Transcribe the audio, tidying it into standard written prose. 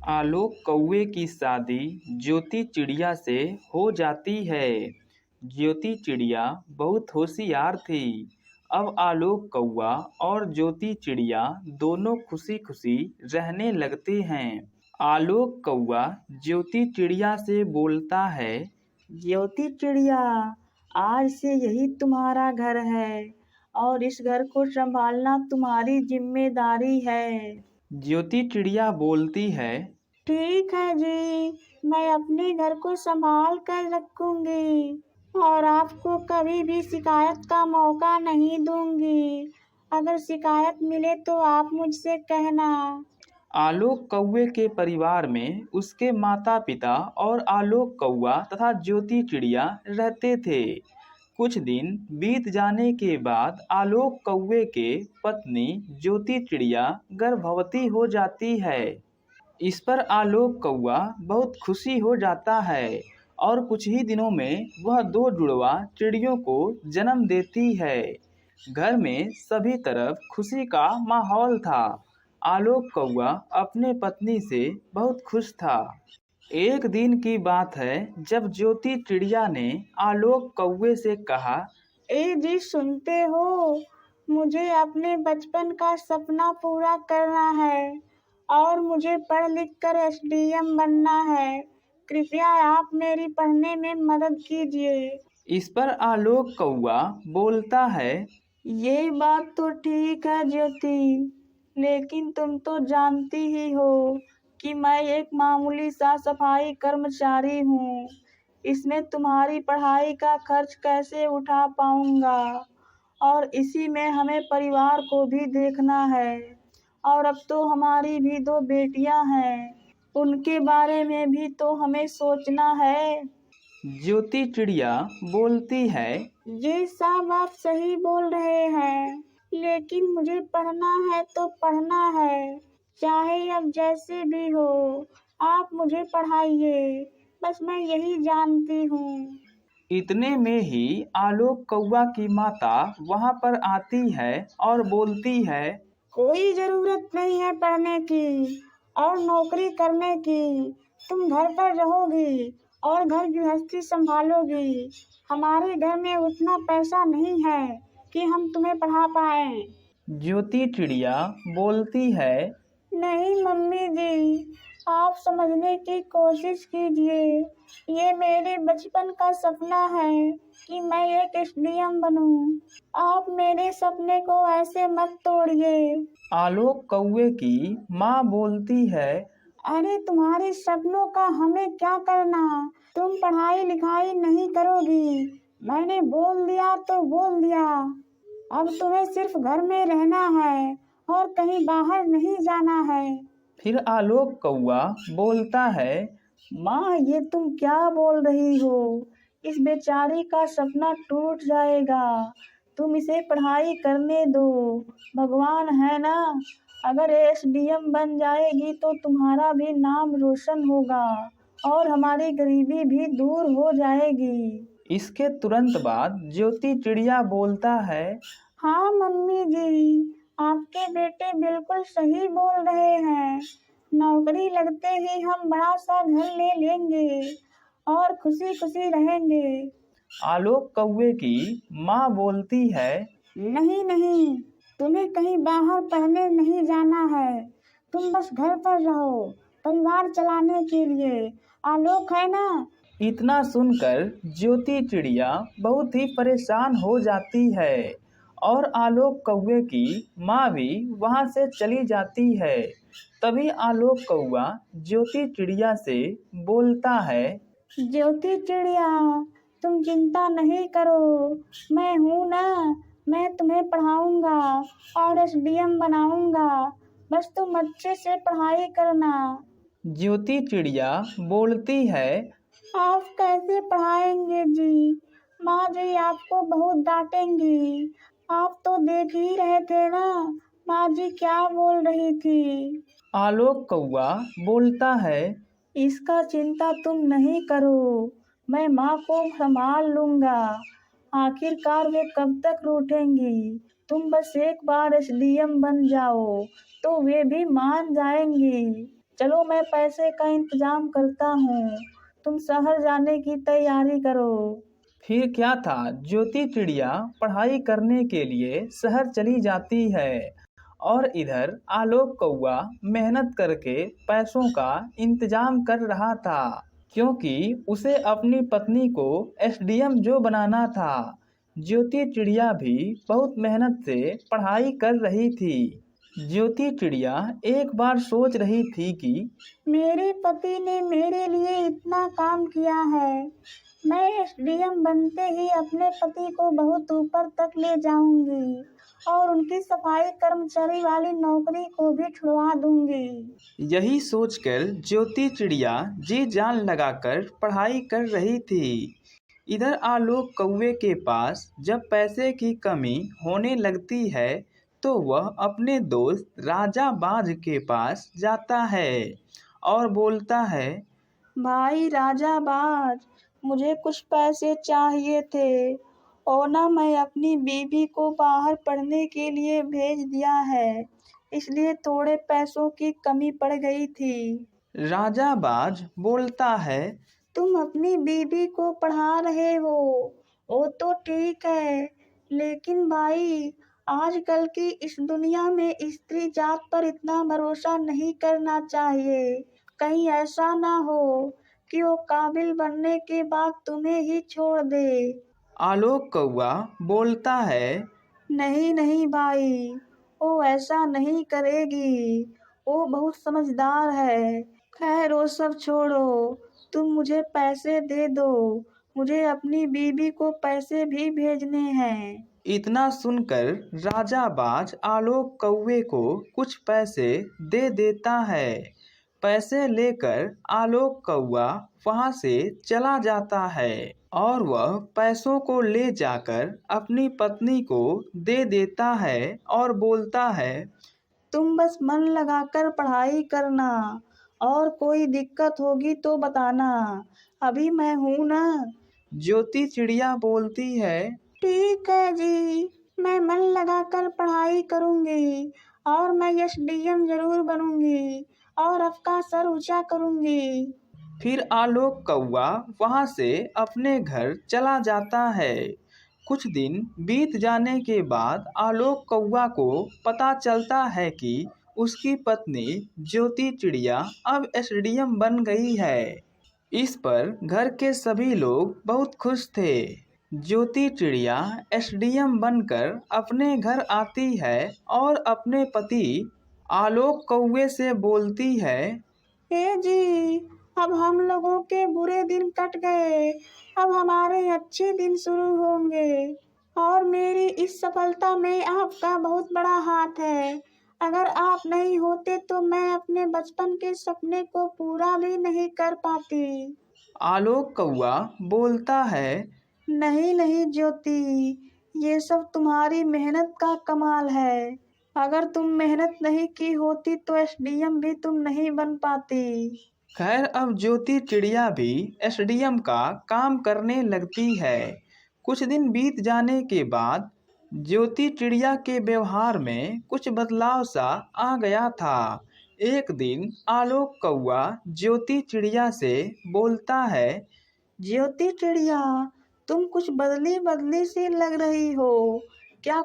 आलोक कौवे की शादी ज्योति चिड़िया से हो जाती है। ज्योति चिड़िया बहुत होशियार थी। अब आलोक कौवा और ज्योति चिड़िया दोनों खुशी खुशी रहने लगते हैं। आलोक कौवा ज्योति चिड़िया से बोलता है, ज्योति चिड़िया, आज से यही तुम्हारा घर है और इस घर को संभालना तुम्हारी जिम्मेदारी है। ज्योति चिड़िया बोलती है, ठीक है जी, मैं अपने घर को संभाल कर रखूंगी और आपको कभी भी शिकायत का मौका नहीं दूंगी। अगर शिकायत मिले तो आप मुझसे कहना। आलोक कौवे के परिवार में उसके माता पिता और आलोक कौवा तथा ज्योति चिड़िया रहते थे। कुछ दिन बीत जाने के बाद आलोक कौवे के पत्नी ज्योति चिड़िया गर्भवती हो जाती है। इस पर आलोक कौवा बहुत खुशी हो जाता है और कुछ ही दिनों में वह दो जुड़वा चिड़ियों को जन्म देती है। घर में सभी तरफ खुशी का माहौल था। आलोक कौवा अपने पत्नी से बहुत खुश था। एक दिन की बात है जब ज्योति चिड़िया ने आलोक कौवे से कहा, ए जी, सुनते हो? मुझे अपने बचपन का सपना पूरा करना है और मुझे पढ़ लिख कर एसडीएम बनना है। कृपया आप मेरी पढ़ने में मदद कीजिए। इस पर आलोक कौवा बोलता है, ये बात तो ठीक है ज्योति, लेकिन तुम तो जानती ही हो कि मैं एक मामूली सा सफाई कर्मचारी हूँ। इसमें तुम्हारी पढ़ाई का खर्च कैसे उठा पाऊंगा? और इसी में हमें परिवार को भी देखना है। और अब तो हमारी भी दो बेटियां हैं, उनके बारे में भी तो हमें सोचना है। ज्योति चिड़िया बोलती है, ये सब आप सही बोल रहे हैं, लेकिन मुझे पढ़ना है तो पढ़ना है, चाहे अब जैसे भी हो। आप मुझे पढ़ाइए, बस मैं यही जानती हूँ। इतने में ही आलोक कौवा की माता वहां पर आती है और बोलती है, कोई जरूरत नहीं है पढ़ने की और नौकरी करने की। तुम घर पर रहोगी और घर गृहस्थी संभालोगी। हमारे घर में उतना पैसा नहीं है कि हम तुम्हें पढ़ा पाए। ज्योति चिड़िया बोलती है, नहीं मम्मी जी, आप समझने की कोशिश कीजिए। ये मेरे बचपन का सपना है कि मैं एक एसडीएम बनूं। आप मेरे सपने को ऐसे मत तोड़िए। आलोक कौवे की माँ बोलती है, अरे तुम्हारे सपनों का हमें क्या करना? तुम पढ़ाई लिखाई नहीं करोगी। मैंने बोल दिया तो बोल दिया। अब तुम्हें सिर्फ घर में रहना है और कहीं बाहर नहीं जाना है। फिर आलोक कौवा बोलता है, माँ, ये तुम क्या बोल रही हो? इस बेचारी का सपना टूट जाएगा। तुम इसे पढ़ाई करने दो। भगवान है ना, अगर एसडीएम बन जाएगी तो तुम्हारा भी नाम रोशन होगा और हमारी गरीबी भी दूर हो जाएगी। इसके तुरंत बाद ज्योति चिड़िया बोलता है, हाँ मम्मी जी, आपके बेटे बिल्कुल सही बोल रहे हैं। नौकरी लगते ही हम बड़ा सा घर ले लेंगे और खुशी खुशी रहेंगे। आलोक कौवे की माँ बोलती है, नहीं नहीं, तुम्हें कहीं बाहर पढ़ने नहीं जाना है। तुम बस घर पर रहो, परिवार चलाने के लिए। आलोक है ना? इतना सुनकर ज्योति चिड़िया बहुत ही परेशान हो जाती है और आलोक कौवे की माँ भी वहां से चली जाती है। तभी आलोक कौवा ज्योति चिड़िया से बोलता है, ज्योति चिड़िया, तुम चिंता नहीं करो, मैं हूँ ना। मैं तुम्हें पढ़ाऊंगा और एसडीएम बनाऊंगा। बस तुम अच्छे से पढ़ाई करना। ज्योति चिड़िया बोलती है, आप कैसे पढ़ाएंगे जी? माँ जी आपको बहुत डांटेंगी। आप तो देख ही रहे थे ना, माँ जी क्या बोल रही थी। आलोक कौवा बोलता है, इसका चिंता तुम नहीं करो, मैं माँ को संभाल लूंगा। आखिरकार वे कब तक रूठेंगी? तुम बस एक बार एसडीएम बन जाओ तो वे भी मान जाएंगी। चलो मैं पैसे का इंतजाम करता हूँ, तुम शहर जाने की तैयारी करो। फिर क्या था, ज्योति चिड़िया पढ़ाई करने के लिए शहर चली जाती है और इधर आलोक कौआ मेहनत करके पैसों का इंतजाम कर रहा था, क्योंकि उसे अपनी पत्नी को एसडीएम जो बनाना था। ज्योति चिड़िया भी बहुत मेहनत से पढ़ाई कर रही थी। ज्योति चिड़िया एक बार सोच रही थी कि मेरे पति ने मेरे लिए इतना काम किया है, मैं एसडीएम बनते ही अपने पति को बहुत ऊपर तक ले जाऊंगी और उनकी सफाई कर्मचारी वाली नौकरी को भी छुड़वा दूंगी। यही सोचकर ज्योति चिड़िया जी जान लगाकर पढ़ाई कर रही थी। इधर आलोक कौवे के पास जब पैसे की कमी होने लगती है तो वह अपने दोस्त राजा बाज के पास जाता है और बोलता है, भाई राजा बाज, मुझे कुछ पैसे चाहिए थे और ना मैं अपनी बीवी को बाहर पढ़ने के लिए भेज दिया है, इसलिए थोड़े पैसों की कमी पड़ गई थी। राजा बाज बोलता है, तुम अपनी बीवी को पढ़ा रहे हो, वो तो ठीक है, लेकिन भाई आजकल की इस दुनिया में स्त्री जात पर इतना भरोसा नहीं करना चाहिए। कहीं ऐसा ना हो कि वो काबिल बनने के बाद तुम्हें ही छोड़ दे। आलोक कौवा बोलता है, नहीं नहीं भाई, वो ऐसा नहीं करेगी, वो बहुत समझदार है। खैर वो सब छोड़ो, तुम मुझे पैसे दे दो, मुझे अपनी बीवी को पैसे भी भेजने हैं। इतना सुनकर राजा बाज आलोक कौवे को कुछ पैसे दे देता है। पैसे लेकर आलोक कौवा वहां से चला जाता है और वह पैसों को ले जाकर अपनी पत्नी को दे देता है और बोलता है, तुम बस मन लगाकर पढ़ाई करना और कोई दिक्कत होगी तो बताना, अभी मैं हूँ ना। ज्योति चिड़िया बोलती है, ठीक है जी, मैं मन लगाकर पढ़ाई करूंगी और मैं एसडीएम जरूर बनूंगी और आपका सर ऊंचा करूंगी। फिर आलोक कौवा वहां से अपने घर चला जाता है। कुछ दिन बीत जाने के बाद आलोक कौवा को पता चलता है कि उसकी पत्नी ज्योति चिड़िया अब एसडीएम बन गई है। इस पर घर के सभी लोग बहुत खुश थे। ज्योति चिड़िया एसडीएम बनकर अपने घर आती है और अपने पति आलोक कौवे से बोलती है, हे जी, अब हम लोगों के बुरे दिन कट गए, अब हमारे अच्छे दिन शुरू होंगे और मेरी इस सफलता में आपका बहुत बड़ा हाथ है। अगर आप नहीं होते तो मैं अपने बचपन के सपने को पूरा भी नहीं कर पाती। आलोक कौवा बोलता है, नहीं नहीं ज्योति, ये सब तुम्हारी मेहनत का कमाल है। अगर तुम मेहनत नहीं की होती तो एसडीएम भी तुम नहीं बन पाती। खैर अब ज्योति चिड़िया भी एसडीएम का काम करने लगती है। कुछ दिन बीत जाने के बाद ज्योति चिड़िया के व्यवहार में कुछ बदलाव सा आ गया था। एक दिन आलोक कौवा ज्योति चिड़िया से बोलता है, ज्योति चिड़िया, तुम कुछ बदली बदली सी लग रही हो, क्या